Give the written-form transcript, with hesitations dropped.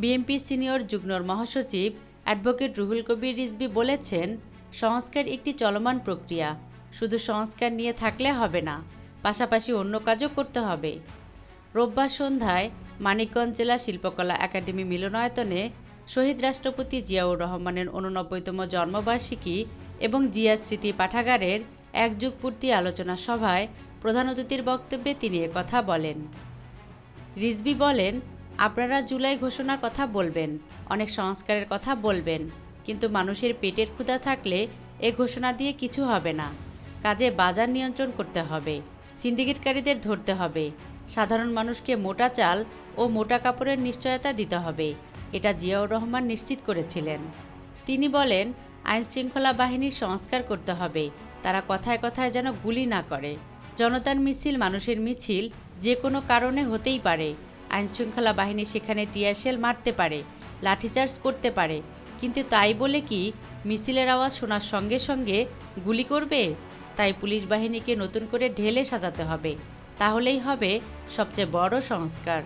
BNP senior যুগ্ম মহাসচিব advocate Ruhul Kabir Rizvi বলেছেন, সংস্কার একটি চলমান প্রক্রিয়া, শুধু সংস্কার নিয়ে থাকলে হবে না, পাশাপাশি অন্য কাজও করতে হবে। রোববার সন্ধ্যায় মানিকগঞ্জ জেলা শিল্পকলা একাডেমি মিলনায়তনে শহীদ রাষ্ট্রপতি জিয়াউর রহমানের 89তম জন্মবার্ষিকী এবং জিয়া স্মৃতি পাঠাগারের এক যুগ পূর্তি আলোচনা সভায় প্রধান অতিথির বক্তব্যে তিনি একথা বলেন। রিজভী বলেন, আপনারা জুলাই ঘোষণার কথা বলবেন, অনেক সংস্কারের কথা বলবেন, কিন্তু মানুষের পেটের ক্ষুধা থাকলে এ ঘোষণা দিয়ে কিছু হবে না। কাজে বাজার নিয়ন্ত্রণ করতে হবে, সিন্ডিকেটকারীদের ধরতে হবে, সাধারণ মানুষকে মোটা চাল ও মোটা কাপড়ের নিশ্চয়তা দিতে হবে। এটা জিয়াউর রহমান নিশ্চিত করেছিলেন। তিনি বলেন, আইনশৃঙ্খলা বাহিনীর সংস্কার করতে হবে, তারা কথায় কথায় যেন গুলি না করে। জনতার মিছিল মানুষের মিছিল যে কোনো কারণে হতেই পারে। আইনশৃঙ্খলা বাহিনী সেখানে টিয়ারশেল মারতে পারে, লাঠিচার্জ করতে পারে, কিন্তু তাই বলে কি মিছিলের আওয়াজ শোনার সঙ্গে সঙ্গে গুলি করবে? তাই পুলিশ বাহিনীকে নতুন করে ঢেলে সাজাতে হবে, তাহলেই হবে সবচেয়ে বড় সংস্কার।